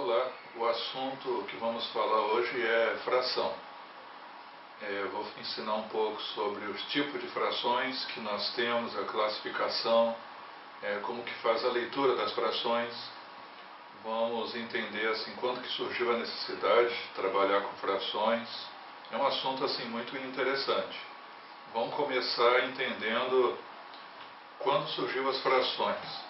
Olá, o assunto que vamos falar hoje é fração. Vou ensinar um pouco sobre os tipos de frações que nós temos, a classificação, como que faz a leitura das frações. Vamos entender assim, quando que surgiu a necessidade de trabalhar com frações. É um assunto assim, muito interessante. Vamos começar entendendo quando surgiu as frações.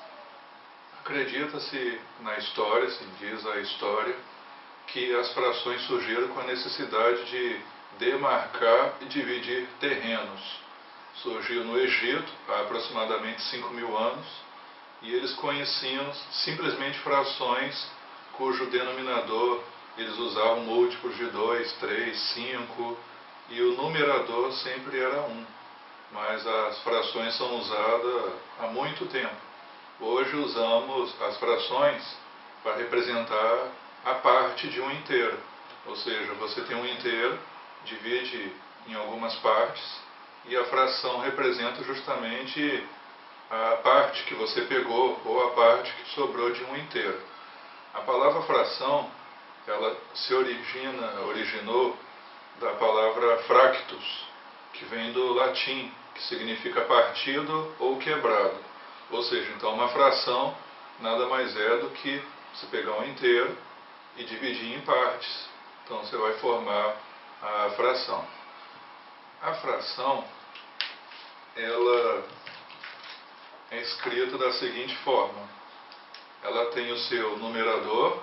Acredita-se na história, se diz a história, que as frações surgiram com a necessidade de demarcar e dividir terrenos. Surgiu no Egito há aproximadamente 5.000 anos e eles conheciam simplesmente frações cujo denominador eles usavam múltiplos de 2, 3, 5 e o numerador sempre era 1. Mas as frações são usadas há muito tempo. Hoje usamos as frações para representar a parte de um inteiro. Ou seja, você tem um inteiro, divide em algumas partes e a fração representa justamente a parte que você pegou ou a parte que sobrou de um inteiro. A palavra fração, ela se originou da palavra fractus, que vem do latim, que significa partido ou quebrado. Ou seja, então uma fração nada mais é do que você pegar um inteiro e dividir em partes. Então você vai formar a fração. A fração, ela é escrita da seguinte forma. Ela tem o seu numerador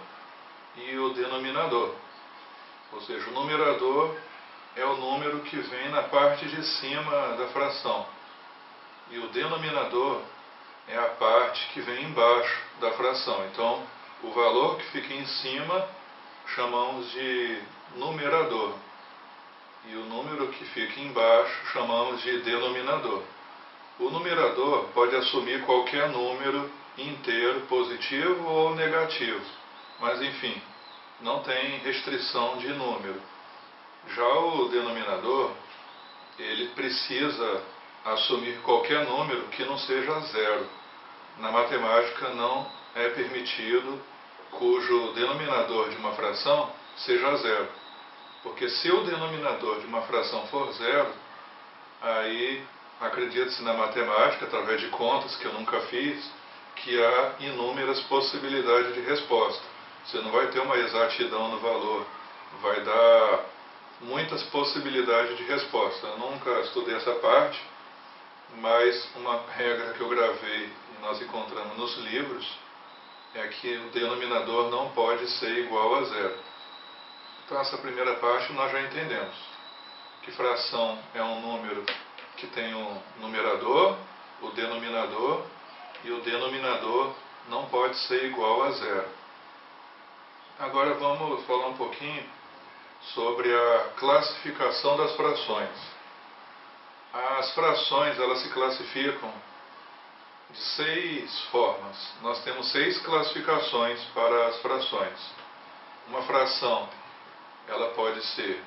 e o denominador. Ou seja, o numerador é o número que vem na parte de cima da fração. E o denominador é a parte que vem embaixo da fração. Então, o valor que fica em cima chamamos de numerador. E o número que fica embaixo chamamos de denominador. O numerador pode assumir qualquer número inteiro, positivo ou negativo. Mas, enfim, não tem restrição de número. Já o denominador, ele precisa assumir qualquer número que não seja zero. Na matemática não é permitido cujo denominador de uma fração seja zero. Porque se o denominador de uma fração for zero, aí acredita-se na matemática, através de contas que eu nunca fiz, que há inúmeras possibilidades de resposta. Você não vai ter uma exatidão no valor, vai dar muitas possibilidades de resposta. Eu nunca estudei essa parte, mas uma regra que eu gravei e nós encontramos nos livros é que o denominador não pode ser igual a zero. Então essa primeira parte nós já entendemos, que fração é um número que tem um numerador, o denominador, e o denominador não pode ser igual a zero. Agora vamos falar um pouquinho sobre a classificação das frações. As frações, elas se classificam de 6 formas. Nós temos 6 classificações para as frações. Uma fração, ela pode ser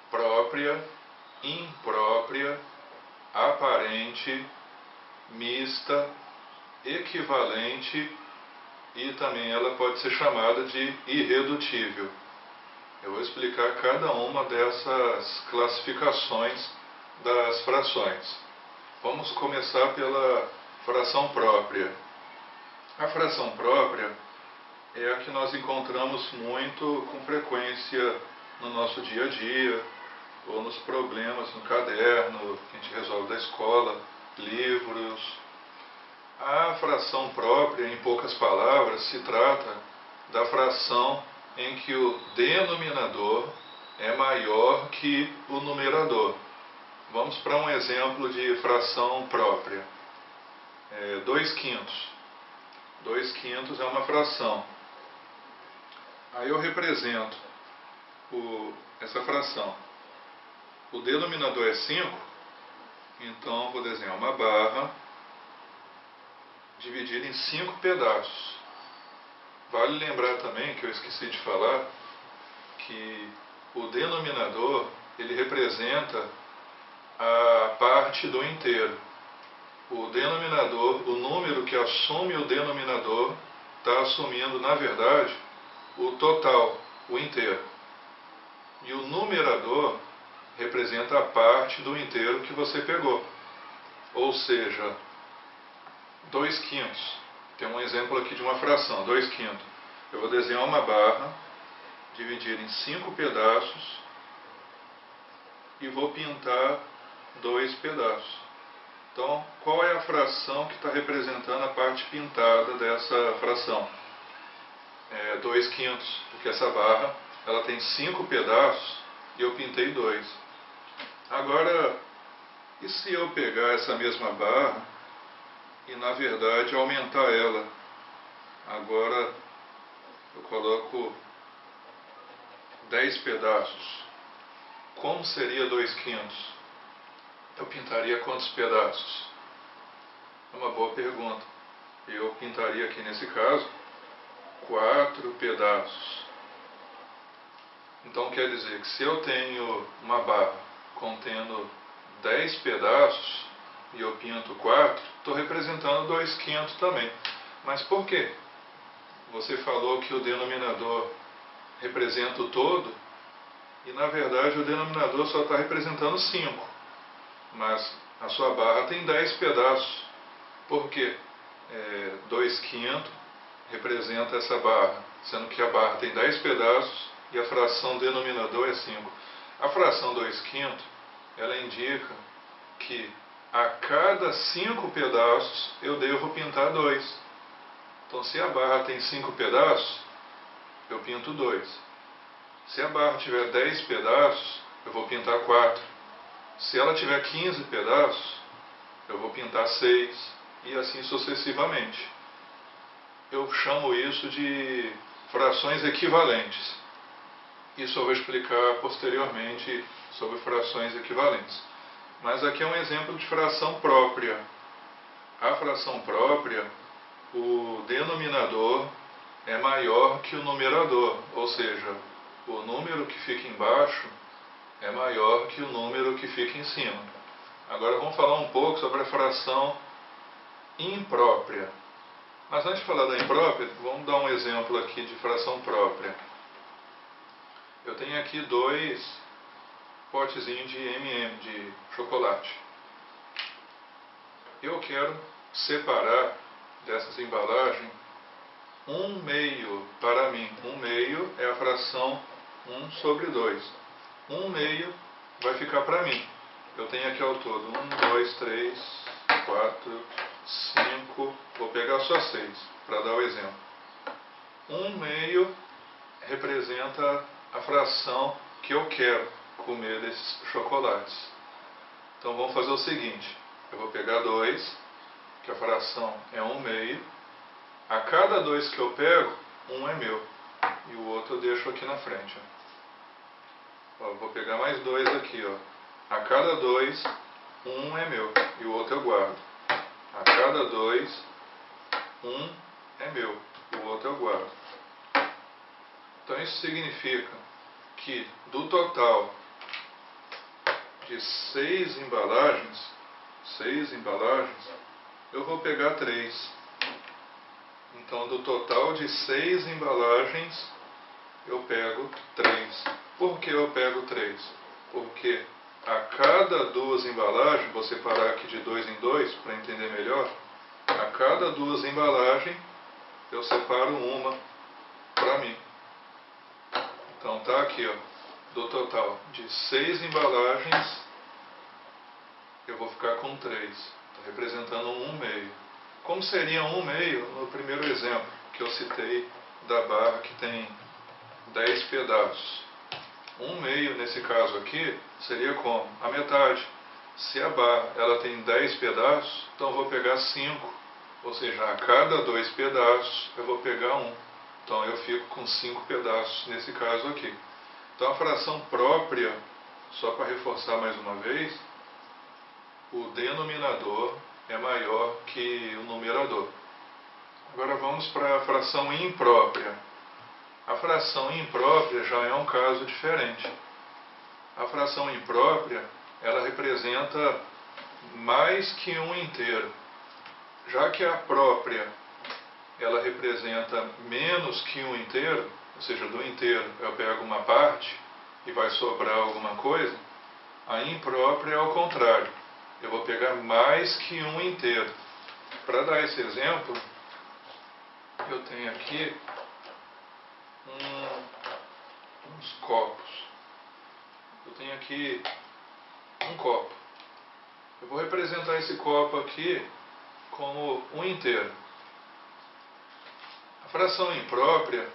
própria, imprópria, aparente, mista, equivalente e também ela pode ser chamada de irredutível. Eu vou explicar cada uma dessas classificações das frações. Vamos começar pela fração própria. A fração própria é a que nós encontramos muito com frequência no nosso dia a dia, ou nos problemas no caderno que a gente resolve da escola, livros. A fração própria, em poucas palavras, se trata da fração em que o denominador é maior que o numerador. Vamos para um exemplo de fração própria. 2 quintos. 2 quintos é uma fração. Aí eu represento essa fração. O denominador é 5, então vou desenhar uma barra dividida em 5 pedaços. Vale lembrar também, que eu esqueci de falar, que o denominador ele representa a parte do inteiro. O denominador, o número que assume o denominador, está assumindo, na verdade, o total, o inteiro. E o numerador representa a parte do inteiro que você pegou. Ou seja, 2/5. Tem um exemplo aqui de uma fração, 2/5. Eu vou desenhar uma barra, dividir em 5 pedaços e vou pintar 2 pedaços. Então, qual é a fração que está representando a parte pintada dessa fração? 2/5, porque essa barra ela tem 5 pedaços e eu pintei 2. Agora, e se eu pegar essa mesma barra e na verdade aumentar ela? Agora eu coloco 10 pedaços. Como seria 2/5? Eu pintaria quantos pedaços? É uma boa pergunta. Eu pintaria aqui nesse caso 4 pedaços. Então quer dizer que se eu tenho uma barra contendo 10 pedaços e eu pinto 4, estou representando 2/5 também. Mas por quê? Você falou que o denominador representa o todo e na verdade o denominador só está representando 5. Mas a sua barra tem 10 pedaços. Por quê? 2/5 representa essa barra, sendo que a barra tem 10 pedaços e a fração denominador é 5. A fração 2/5, ela indica que a cada 5 pedaços eu devo pintar 2. Então, se a barra tem 5 pedaços, eu pinto 2. Se a barra tiver 10 pedaços, eu vou pintar 4. Se ela tiver 15 pedaços, eu vou pintar 6 e assim sucessivamente. Eu chamo isso de frações equivalentes. Isso eu vou explicar posteriormente sobre frações equivalentes. Mas aqui é um exemplo de fração própria. A fração própria, o denominador é maior que o numerador, ou seja, o número que fica embaixo é maior que o número que fica em cima. Agora vamos falar um pouco sobre a fração imprópria. Mas antes de falar da imprópria, vamos dar um exemplo aqui de fração própria. Eu tenho aqui 2 potezinhos de M&M, de chocolate. Eu quero separar dessas embalagens 1/2 para mim. 1/2 é a fração 1/2. 1/2 vai ficar para mim. Eu tenho aqui ao todo 1, 2, 3, 4, 5. Vou pegar só 6 para dar o exemplo. 1/2 representa a fração que eu quero comer desses chocolates. Então vamos fazer o seguinte. Eu vou pegar 2, que a fração é 1/2. A cada 2 que eu pego, 1 é meu. E o outro eu deixo aqui na frente. Vou pegar mais 2 aqui. A cada 2, 1 é meu. E o outro eu guardo. A cada 2, 1 é meu. E o outro eu guardo. Então isso significa que do total de 6 embalagens, eu vou pegar 3. Então, do total de 6 embalagens, eu pego 3. Por que eu pego 3? Porque a cada 2 embalagens, vou separar aqui de 2 em 2 para entender melhor. A cada 2 embalagens, eu separo uma para mim. Então, está aqui, do total de 6 embalagens, eu vou ficar com 3. Está representando 1/2. Como seria 1/2 no primeiro exemplo que eu citei da barra que tem 10 pedaços? 1/2 nesse caso aqui seria como? A metade. Se a barra ela tem 10 pedaços, então eu vou pegar 5. Ou seja, a cada 2 pedaços eu vou pegar 1. Então eu fico com 5 pedaços nesse caso aqui. Então a fração própria, só para reforçar mais uma vez, o denominador é maior que o numerador. Agora vamos para a fração imprópria. A fração imprópria já é um caso diferente. A fração imprópria, ela representa mais que um inteiro. Já que a própria, ela representa menos que um inteiro, seja, do inteiro eu pego uma parte e vai sobrar alguma coisa, a imprópria é ao contrário. Eu vou pegar mais que um inteiro. Para dar esse exemplo, eu tenho aqui uns copos. Eu tenho aqui um copo. Eu vou representar esse copo aqui como um inteiro. A fração imprópria,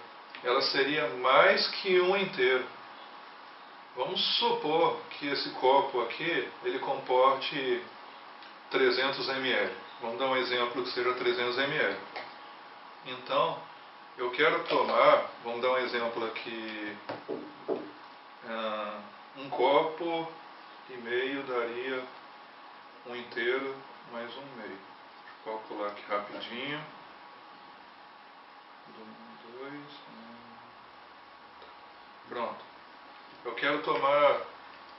ela seria mais que um inteiro. Vamos supor que esse copo aqui, ele comporte 300 ml. Vamos dar um exemplo que seja 300 ml. Então, eu quero tomar, vamos dar um exemplo aqui, um copo e meio daria um inteiro mais um meio. Deixa eu calcular aqui rapidinho. 2, pronto. Eu quero tomar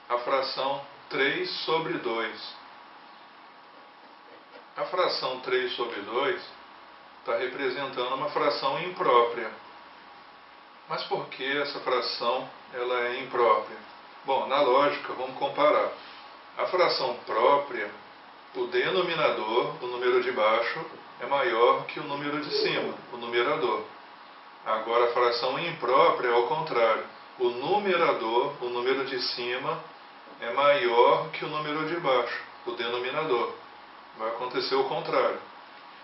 a fração 3 sobre 2. A fração 3 sobre 2 está representando uma fração imprópria. Mas por que essa fração ela é imprópria? Bom, na lógica, vamos comparar. A fração própria, o denominador, o número de baixo, é maior que o número de cima, o numerador. Agora, a fração imprópria é ao contrário. O numerador, o número de cima, é maior que o número de baixo, o denominador. Vai acontecer o contrário.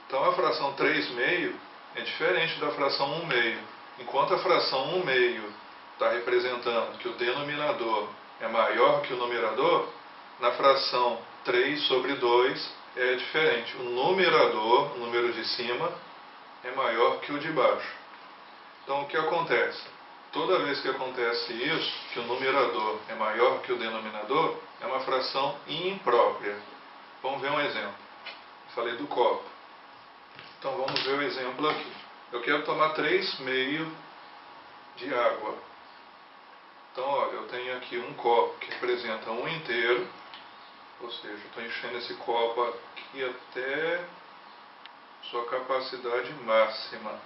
Então, a fração 3 meio é diferente da fração 1 meio. Enquanto a fração 1 meio está representando que o denominador é maior que o numerador, na fração 3 sobre 2 é diferente. O numerador, o número de cima, é maior que o de baixo. Então, o que acontece? Toda vez que acontece isso, que o numerador é maior que o denominador, é uma fração imprópria. Vamos ver um exemplo. Falei do copo. Então, vamos ver o exemplo aqui. Eu quero tomar 3 meio de água. Então, olha, eu tenho aqui um copo que representa um inteiro, ou seja, eu estou enchendo esse copo aqui até sua capacidade máxima.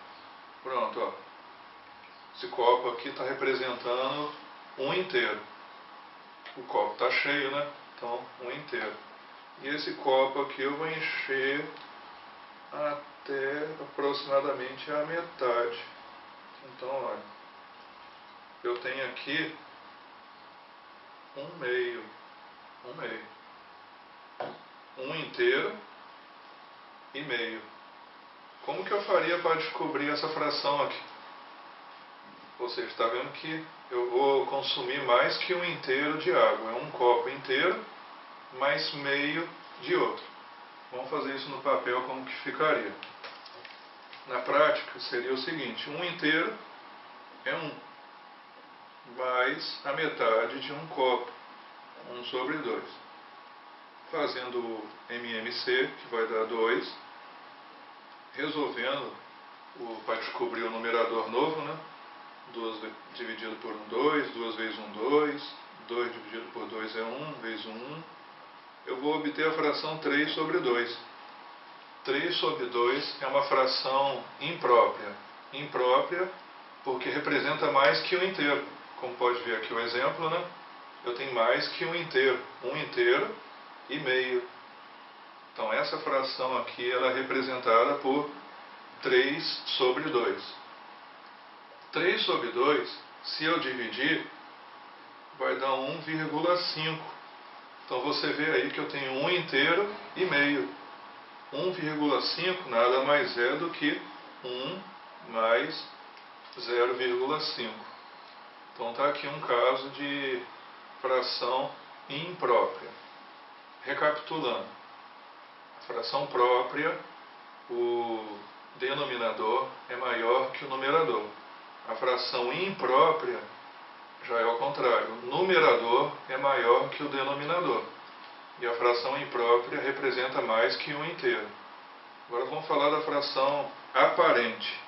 Pronto, ó. Esse copo aqui está representando um inteiro. O copo está cheio, né? Então, um inteiro. E esse copo aqui eu vou encher até aproximadamente a metade. Então, olha, eu tenho aqui um meio, um inteiro e meio. Como que eu faria para descobrir essa fração aqui? Ou seja, está vendo que eu vou consumir mais que um inteiro de água. É um copo inteiro mais meio de outro. Vamos fazer isso no papel como que ficaria. Na prática seria o seguinte, um inteiro é 1, mais a metade de um copo, 1 sobre 2. Fazendo o MMC, que vai dar 2, resolvendo para descobrir o numerador novo, né? 2 dividido por 1, 2, 2 vezes 1, 2, 2 dividido por 2 é 1, vezes 1, eu vou obter a fração 3 sobre 2. 3 sobre 2 é uma fração imprópria. Imprópria porque representa mais que um inteiro. Como pode ver aqui o exemplo, né? Eu tenho mais que um inteiro e meio. Então essa fração aqui ela é representada por 3 sobre 2. 3 sobre 2, se eu dividir, vai dar 1,5. Então você vê aí que eu tenho 1 inteiro e meio. 1,5 nada mais é do que 1 mais 0,5. Então está aqui um caso de fração imprópria. Recapitulando. A fração própria, o denominador é maior que o numerador. A fração imprópria já é ao contrário. O numerador é maior que o denominador. E a fração imprópria representa mais que um inteiro. Agora vamos falar da fração aparente.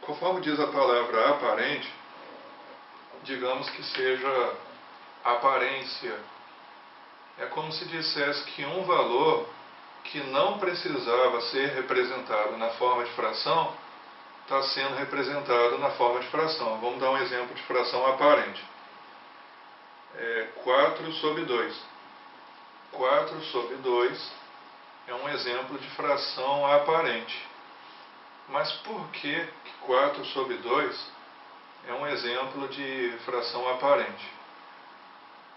Conforme diz a palavra aparente, digamos que seja aparência. É como se dissesse que um valor que não precisava ser representado na forma de fração está sendo representado na forma de fração. Vamos dar um exemplo de fração aparente. 4 sobre 2. 4 sobre 2 é um exemplo de fração aparente. Mas por que 4 sobre 2 é um exemplo de fração aparente?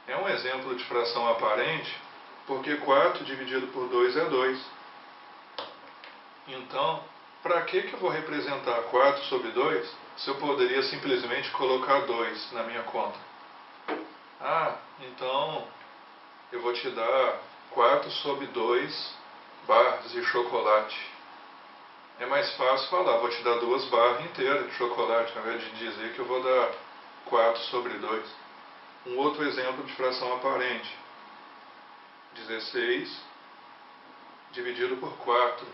É um exemplo de fração aparente porque 4 dividido por 2 é 2. Então, para que eu vou representar 4 sobre 2 se eu poderia simplesmente colocar 2 na minha conta? Então eu vou te dar 4 sobre 2 barras de chocolate. É mais fácil falar, vou te dar 2 barras inteiras de chocolate, ao invés de dizer que eu vou dar 4 sobre 2. Um outro exemplo de fração aparente. 16 dividido por 4.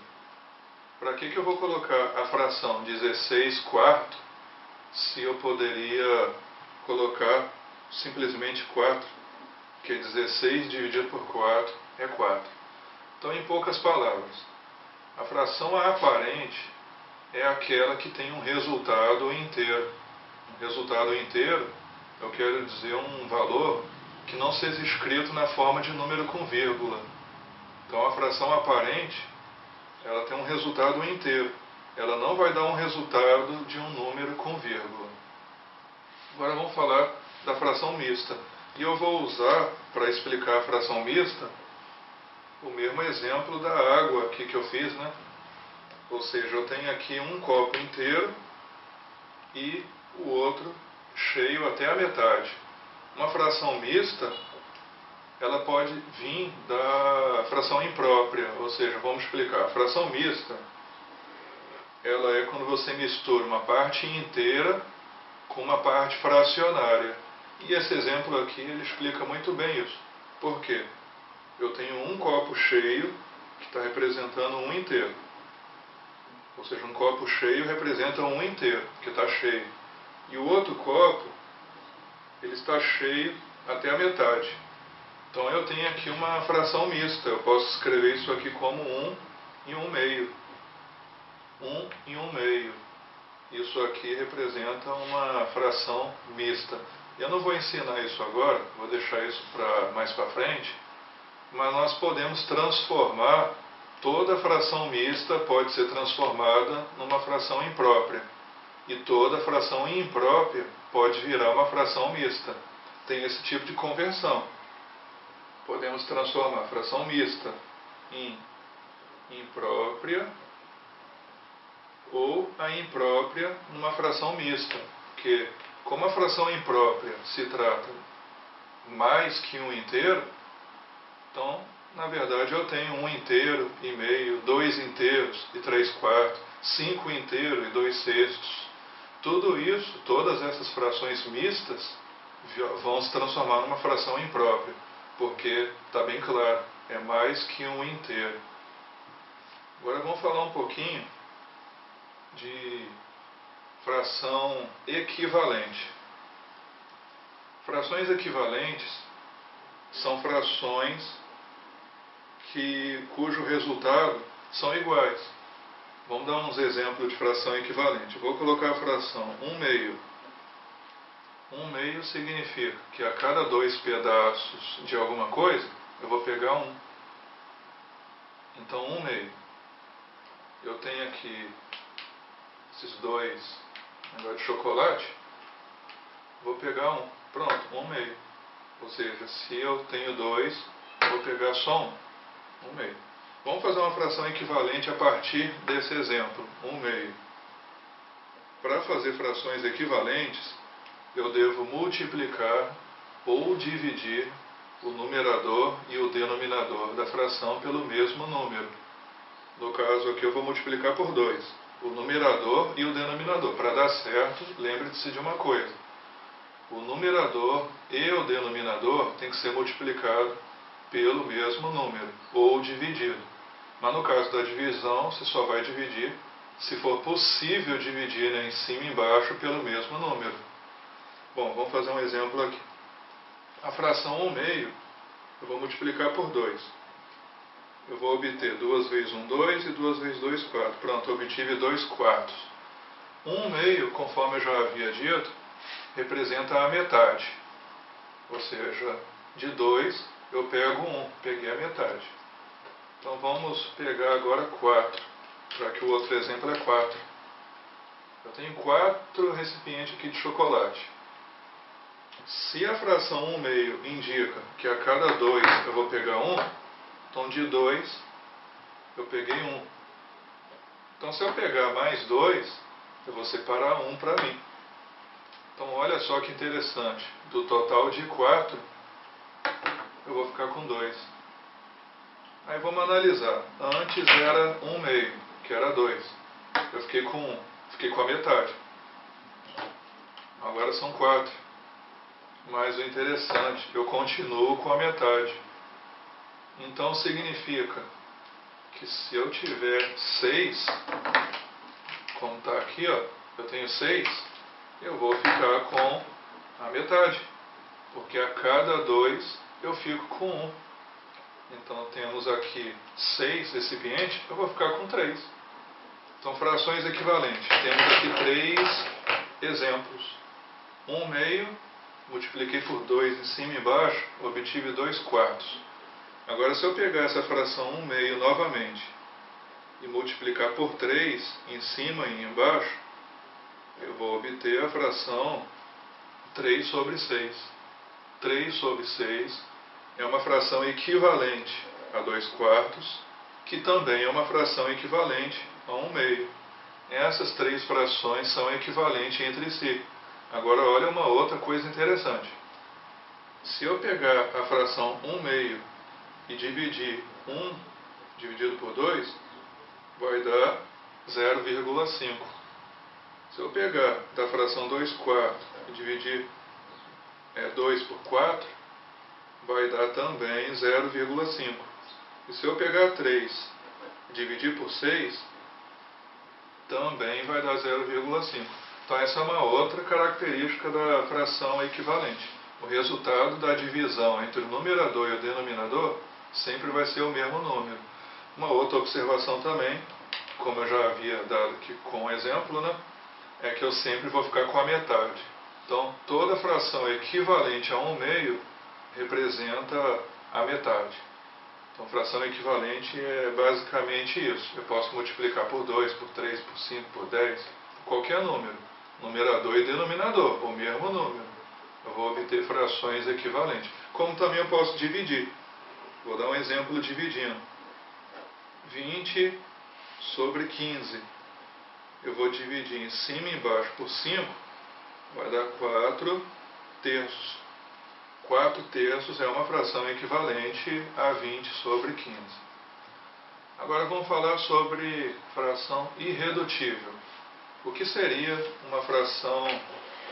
Para que eu vou colocar a fração 16 quarto se eu poderia colocar simplesmente 4? Porque 16 dividido por 4 é 4. Então, em poucas palavras, a fração aparente é aquela que tem um resultado inteiro. Um resultado inteiro, eu quero dizer um valor que não seja escrito na forma de número com vírgula. Então, a fração aparente, ela tem um resultado inteiro. Ela não vai dar um resultado de um número com vírgula. Agora vamos falar da fração mista. E eu vou usar, para explicar a fração mista, o mesmo exemplo da água aqui que eu fiz, né? Ou seja, eu tenho aqui um copo inteiro e o outro cheio até a metade. Uma fração mista, ela pode vir da fração imprópria, ou seja, vamos explicar. A fração mista, ela é quando você mistura uma parte inteira com uma parte fracionária. E esse exemplo aqui, ele explica muito bem isso. Por quê? Eu tenho um copo cheio que está representando um inteiro. Ou seja, um copo cheio representa um inteiro, que está cheio. E o outro copo, ele está cheio até a metade. Então eu tenho aqui uma fração mista. Eu posso escrever isso aqui como 1 e 1 meio. 1 e 1 meio. Isso aqui representa uma fração mista. Eu não vou ensinar isso agora, vou deixar isso mais para frente, mas nós podemos transformar, toda fração mista pode ser transformada numa fração imprópria. E toda fração imprópria pode virar uma fração mista. Tem esse tipo de conversão. Podemos transformar a fração mista em imprópria ou a imprópria numa fração mista. Porque, como a fração imprópria se trata mais que um inteiro, então, na verdade, eu tenho 1 inteiro e meio, 2 inteiros e 3 quartos, 5 inteiros e 2 sextos. Tudo isso, todas essas frações mistas, vão se transformar numa fração imprópria, porque está bem claro, é mais que um inteiro. Agora vamos falar um pouquinho de fração equivalente. Frações equivalentes são frações cujo resultado são iguais. Vamos dar uns exemplos de fração equivalente. Eu vou colocar a fração 1 meio. 1 meio significa que a cada 2 pedaços de alguma coisa, eu vou pegar 1. Então, 1 meio. Eu tenho aqui esses 2 negócios de chocolate, vou pegar 1. Pronto, 1 meio. Ou seja, se eu tenho 2, vou pegar só 1 meio. Vamos fazer uma fração equivalente a partir desse exemplo, 1 meio. Para fazer frações equivalentes, eu devo multiplicar ou dividir o numerador e o denominador da fração pelo mesmo número. No caso aqui eu vou multiplicar por 2, o numerador e o denominador. Para dar certo, lembre-se de uma coisa: o numerador e o denominador tem que ser multiplicado pelo mesmo número, ou dividido. Mas no caso da divisão, você só vai dividir, se for possível dividir em cima e embaixo, pelo mesmo número. Bom, vamos fazer um exemplo aqui. A fração 1 meio, eu vou multiplicar por 2. Eu vou obter 2 vezes 1, 2 e 2 vezes 2, 4. Pronto, eu obtive 2 quartos. 1 meio, conforme eu já havia dito, representa a metade. Ou seja, de 2 eu pego 1, peguei a metade. Então vamos pegar agora 4, já que o outro exemplo é 4. Eu tenho 4 recipientes aqui de chocolate. Se a fração 1 meio indica que a cada 2 eu vou pegar 1, então de 2 eu peguei 1. Então se eu pegar mais 2, eu vou separar 1 para mim. Então olha só que interessante, do total de 4, eu vou ficar com 2. Aí vamos analisar. Antes era 1 meio, que era 2. Eu fiquei com 1, fiquei com a metade. Agora são 4. Mas o interessante, eu continuo com a metade. Então significa que se eu tiver 6, como está aqui, ó, eu tenho 6, eu vou ficar com a metade. Porque a cada 2 eu fico com 1. Então temos aqui 6 recipientes, eu vou ficar com 3. Então frações equivalentes. Temos aqui 3 exemplos. 1 meio, multipliquei por 2 em cima e embaixo, obtive 2 quartos. Agora se eu pegar essa fração 1 meio novamente e multiplicar por 3 em cima e embaixo, eu vou obter a fração 3 sobre 6. 3 sobre 6 é uma fração equivalente a 2 quartos, que também é uma fração equivalente a 1 meio. Essas 3 frações são equivalentes entre si. Agora olha uma outra coisa interessante. Se eu pegar a fração 1 meio e dividir 1 dividido por 2, vai dar 0,5. Se eu pegar da fração 2 quartos e dividir 2 por 4, vai dar também 0,5. E se eu pegar 3 e dividir por 6, também vai dar 0,5. Então essa é uma outra característica da fração equivalente. O resultado da divisão entre o numerador e o denominador sempre vai ser o mesmo número. Uma outra observação também, como eu já havia dado aqui com o exemplo, né, é que eu sempre vou ficar com a metade. Então toda fração equivalente a 1 meio representa a metade. Então fração equivalente é basicamente isso. Eu posso multiplicar por 2, por 3, por 5, por 10, por qualquer número. Numerador e denominador, o mesmo número. Eu vou obter frações equivalentes. Como também eu posso dividir. Vou dar um exemplo dividindo. 20 sobre 15. Eu vou dividir em cima e embaixo por 5, vai dar 4 terços. 4 terços é uma fração equivalente a 20 sobre 15. Agora vamos falar sobre fração irredutível. O que seria uma fração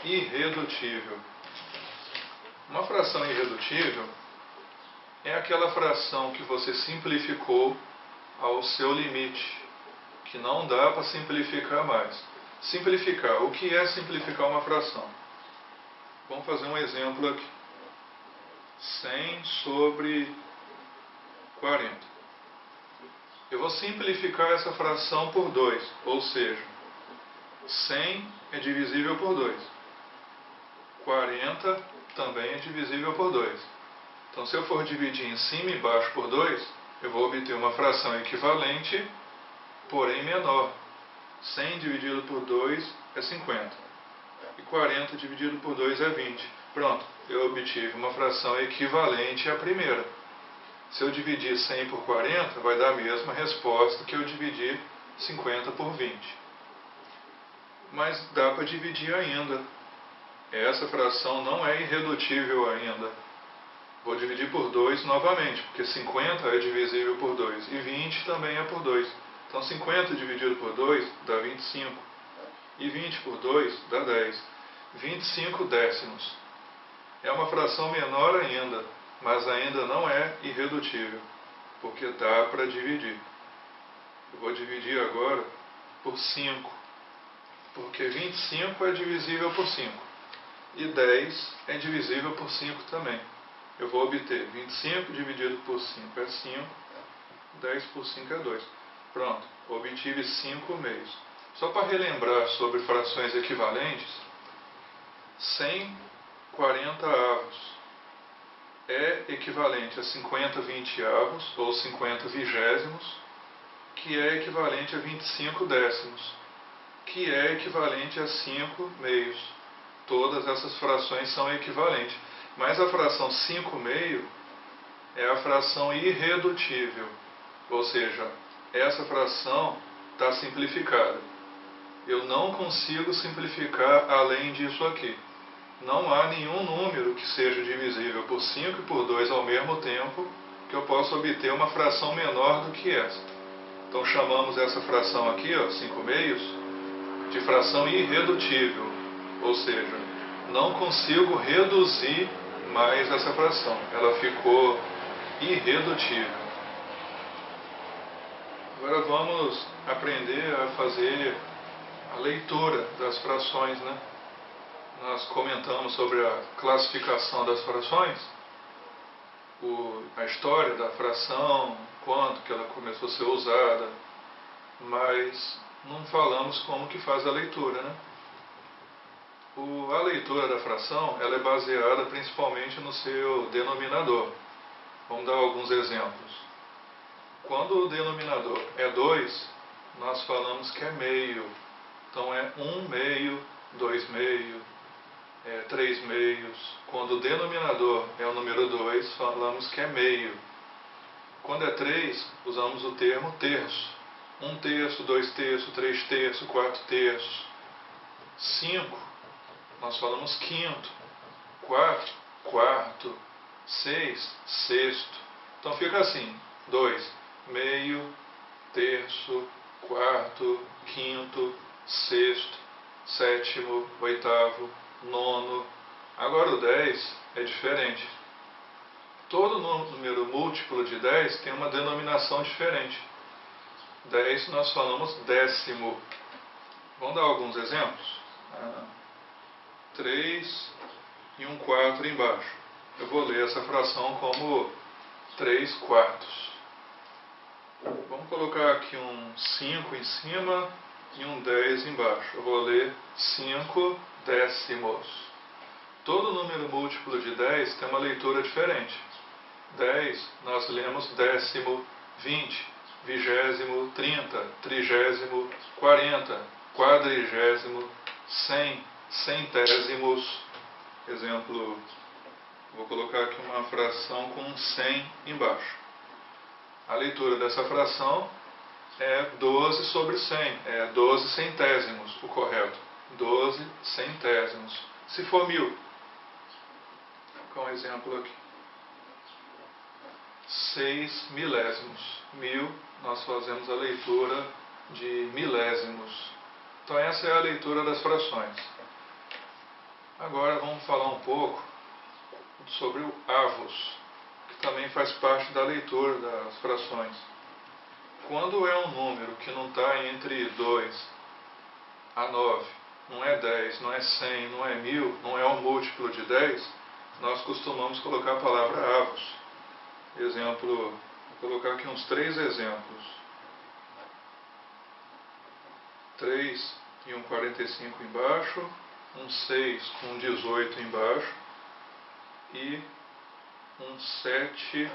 irredutível? Uma fração irredutível é aquela fração que você simplificou ao seu limite, que não dá para simplificar mais. Simplificar. O que é simplificar uma fração? Vamos fazer um exemplo aqui. 100 sobre 40. Eu vou simplificar essa fração por 2, ou seja, 100 é divisível por 2. 40 também é divisível por 2. Então, se eu for dividir em cima e embaixo por 2, eu vou obter uma fração equivalente, porém menor. 100 dividido por 2 é 50. E 40 dividido por 2 é 20. Pronto, eu obtive uma fração equivalente à primeira. Se eu dividir 100 por 40, vai dar a mesma resposta que eu dividir 50 por 20. Mas dá para dividir ainda. Essa fração não é irredutível ainda. Vou dividir por 2 novamente, porque 50 é divisível por 2 e 20 também é por 2. Então 50 dividido por 2 dá 25. E 20 por 2 dá 10. 25 décimos. É uma fração menor ainda, mas ainda não é irredutível, porque dá para dividir. Eu vou dividir agora por 5, porque 25 é divisível por 5. E 10 é divisível por 5 também. Eu vou obter 25 dividido por 5 é 5, 10 por 5 é 2. Pronto, obtive 5 meios. Só para relembrar sobre frações equivalentes, 140 avos é equivalente a 50 vinteavos ou 50 vigésimos, que é equivalente a 25 décimos, que é equivalente a 5 meios. Todas essas frações são equivalentes. Mas a fração 5 meio é a fração irredutível, ou seja, essa fração está simplificada. Eu não consigo simplificar além disso aqui. Não há nenhum número que seja divisível por 5 e por 2 ao mesmo tempo que eu possa obter uma fração menor do que essa. Então chamamos essa fração aqui, 5 meios, de fração irredutível, ou seja, não consigo reduzir mais essa fração. Ela ficou irredutível. Agora vamos aprender a fazer a leitura das frações, né? Nós comentamos sobre a classificação das frações, a história da fração, quando que ela começou a ser usada, mas não falamos como que faz a leitura, né? A leitura da fração ela é baseada principalmente no seu denominador. Vamos dar alguns exemplos. Quando o denominador é 2, nós falamos que é meio. Então é 1 meio, 2 meio, 3 meios. Quando o denominador é o número 2, falamos que é meio. Quando é 3, usamos o termo terço. 1 terço, 2 terços, 3 terços, 4 terços. 5, nós falamos quinto. 4, quarto. 6, sexto. Então fica assim: 2, meio, terço, quarto, quinto, sexto, sétimo, oitavo, nono. Agora o 10 é diferente. Todo número múltiplo de 10 tem uma denominação diferente. 10 nós falamos décimo. Vamos dar alguns exemplos? 3 e 1 quarto embaixo. Eu vou ler essa fração como 3 quartos. Vamos colocar aqui um 5 em cima e um 10 embaixo. Eu vou ler 5 décimos. Todo número múltiplo de 10 tem uma leitura diferente. 10 nós lemos décimo, 20, vigésimo, 30, trigésimo, 40, quadrigésimo, 100, centésimos. Exemplo, vou colocar aqui uma fração com 100 embaixo. A leitura dessa fração é 12 sobre 100, é 12 centésimos, o correto. 12 centésimos. Se for 1000, vou colocar um exemplo aqui. 6 milésimos. 1000, nós fazemos a leitura de milésimos. Então essa é a leitura das frações. Agora vamos falar um pouco sobre o avos, que também faz parte da leitura das frações. Quando é um número que não está entre 2 a 9, não é 10, não é 100, não é 1000, não é um múltiplo de 10, nós costumamos colocar a palavra avos. Exemplo, vou colocar aqui uns 3 exemplos. 3 e um 45 embaixo, um 6 com um 18 embaixo e um 7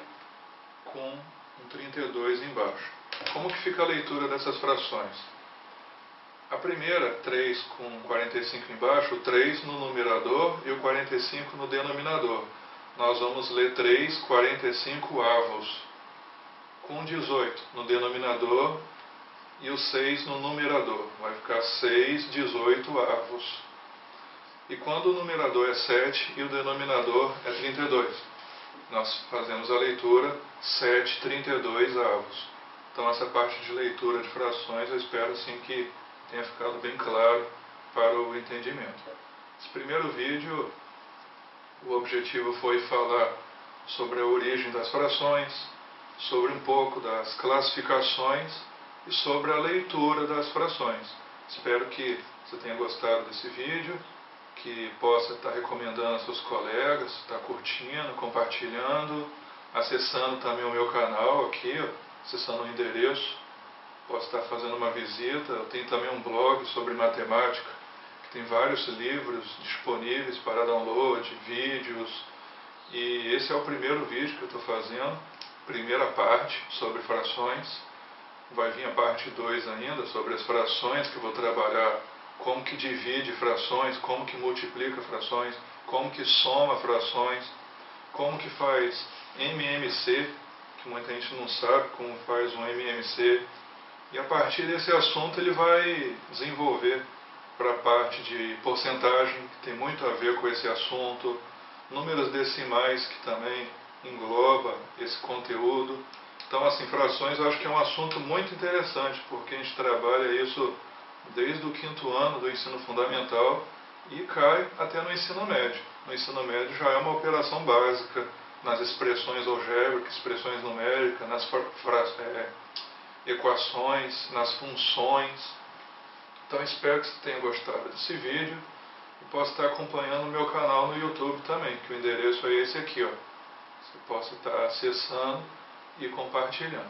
com um 32 embaixo. Como que fica a leitura dessas frações? A primeira, 3 com 45 embaixo, o 3 no numerador e o 45 no denominador. Nós vamos ler 3, 45 avos, com 18 no denominador e o 6 no numerador. Vai ficar 6, 18 avos. E quando o numerador é 7 e o denominador é 32, nós fazemos a leitura 7, 32 avos. Então essa parte de leitura de frações eu espero assim que tenha ficado bem claro para o entendimento. Esse primeiro vídeo, o objetivo foi falar sobre a origem das frações, sobre um pouco das classificações e sobre a leitura das frações. Espero que você tenha gostado desse vídeo, que possa estar recomendando aos seus colegas, estar curtindo, compartilhando, acessando também o meu canal aqui, acessando o endereço posso estar fazendo uma visita. Eu tenho também um blog sobre matemática, que tem vários livros disponíveis para download, vídeos, e esse é o primeiro vídeo que eu estou fazendo, primeira parte sobre frações. Vai vir a parte 2 ainda, sobre as frações, que eu vou trabalhar como que divide frações, como que multiplica frações, como que soma frações, como que faz MMC, que muita gente não sabe como faz um MMC. E a partir desse assunto ele vai desenvolver para a parte de porcentagem, que tem muito a ver com esse assunto, números decimais, que também engloba esse conteúdo. Então, assim, frações eu acho que é um assunto muito interessante, porque a gente trabalha isso desde o 5º ano do ensino fundamental e cai até no ensino médio. No ensino médio já é uma operação básica nas expressões algébricas, expressões numéricas, nas equações, nas funções. Então espero que você tenha gostado desse vídeo e possa estar acompanhando o meu canal no YouTube também, que o endereço é esse aqui, ó. Você possa estar acessando e compartilhando.